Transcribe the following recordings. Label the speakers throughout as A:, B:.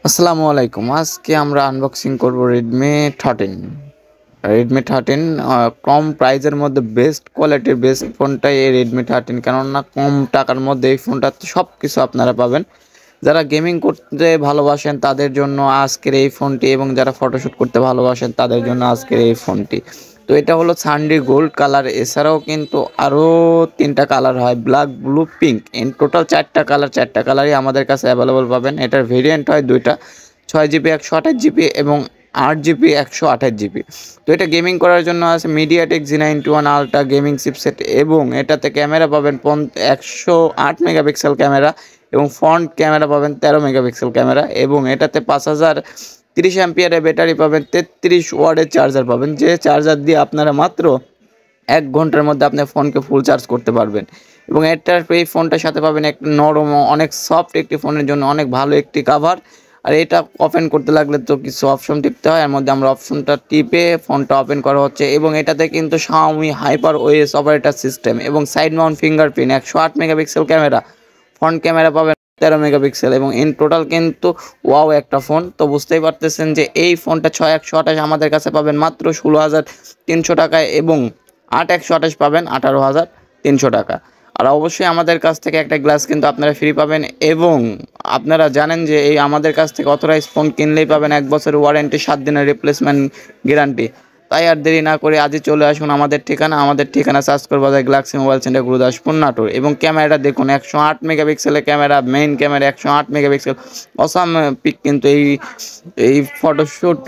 A: আসসালামু আলাইকুম। আজকে আমরা আনবক্সিং করব Redmi 13। Redmi 13 কম প্রাইসের মধ্যে বেস্ট কোয়ালিটির বেস্ট ফোনটাই এই Redmi 13, কেননা কম টাকার মধ্যে এই ফোনটাতে সব কিছু আপনারা পাবেন। যারা গেমিং করতে ভালোবাসেন তাদের জন্য আজকের এই ফোনটি, এবং যারা ফটোশ্যুট করতে ভালোবাসেন তাদের জন্য আজকের এই ফোনটি। তো এটা হলো সানডি গোল্ড কালার। এছাড়াও কিন্তু আরও 3টা কালার হয়, black, blue, pink. In total 4টা কালার, 4টা কালারই আমাদের কাছে অ্যাভেলেবল পাবেন। এটার ভেরিয়েন্ট হয় 2টা, 6GB 128GB এবং 8GB 128GB। তো এটা গেমিং করার জন্য আছে MediaTek G91 ultra gaming chipset, এবং এটাতে ক্যামেরা পাবেন 108 মেগাপিক্সেল ক্যামেরা, এবং ফ্রন্ট ক্যামেরা পাবেন 13 মেগাপিক্সেল ক্যামেরা, এবং এটাতে 5030 অ্যাম্পিয়ারের ব্যাটারি পাবেন, 33 ওয়াটের চার্জার পাবেন, যে চার্জার দিয়ে আপনারা মাত্র 1 ঘন্টার মধ্যে আপনার ফোনকে ফুল চার্জ করতে পারবেন। এবং এই ফোনটার সাথে পাবেন এক নরম ও অনেক সফট একটি ফোনের জন্য অনেক ভালো একটি কাভার। আর এটা ওপেন করতে লাগলে তো কিছু অপশন টিপতে হয়, এর মধ্যে আমরা অপশনটা টিপে ফোনটা ওপেন করা হচ্ছে। এবং এটাতে কিন্তু Xiaomi HyperOS অপারেটর সিস্টেম এবং side Mount fingerprint, 108 megapixel camera, front camera পাবেন 13 মেগাপিক্সেল, এবং ইন টোটাল কিন্তু ওয়াও একটা ফোন। তো বুঝতেই পারতেছেন যে এই ফোনটা 6128 আমাদের কাছে পাবেন মাত্র 16,300 টাকায়, এবং 8128 পাবেন 18,300 টাকা। আর অবশ্যই আমাদের কাছ থেকে একটা গ্লাস কিন্তু আপনারা ফ্রি পাবেন, এবং আপনারা জানেন যে এই আমাদের কাছ থেকে অথরাইজ ফোন কিনলেই পাবেন 1 বছরের ওয়ারেন্টি, 7 দিনের রিপ্লেসমেন্ট গ্যারান্টি। তাই আর দেরি না করে আজই চলে আসুন আমাদের ঠিকানা Shastrapur Bazar, Galaxy mobile centre, Gurudaspur, Natore. এবং ক্যামেরাটা দেখুন, 108 মেগাপিক্সেলের camera, main camera 108 megapixel, awesome pic কিন্তু এই ফটোশ্যুট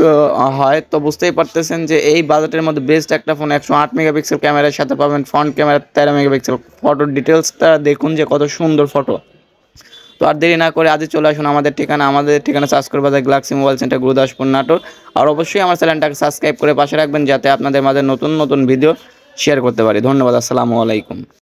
A: হয়। তো বুঝতেই পারতেছেন যে এই বাজেটের মধ্যে বেস্ট একটা ফোন। 108 মেগাপিক্সেল ক্যামেরার সাথে পাবেন ফ্রন্ট ক্যামেরা 13 মেগাপিক্সেল। ফটোর ডিটেলসটা দেখুন যে কত সুন্দর ফটো। তো আর দেরি না করে আজই চলে আসুন আমাদের ঠিকানা Shastrapur Bazar, Galaxy mobile centre, Gurudaspur, Natore. আর অবশ্যই আমার চ্যানেলটাকে সাবস্ক্রাইব করে পাশে রাখবেন, যাতে আপনাদের মাঝে নতুন নতুন ভিডিও শেয়ার করতে পারি। ধন্যবাদ। আসসালামু আলাইকুম।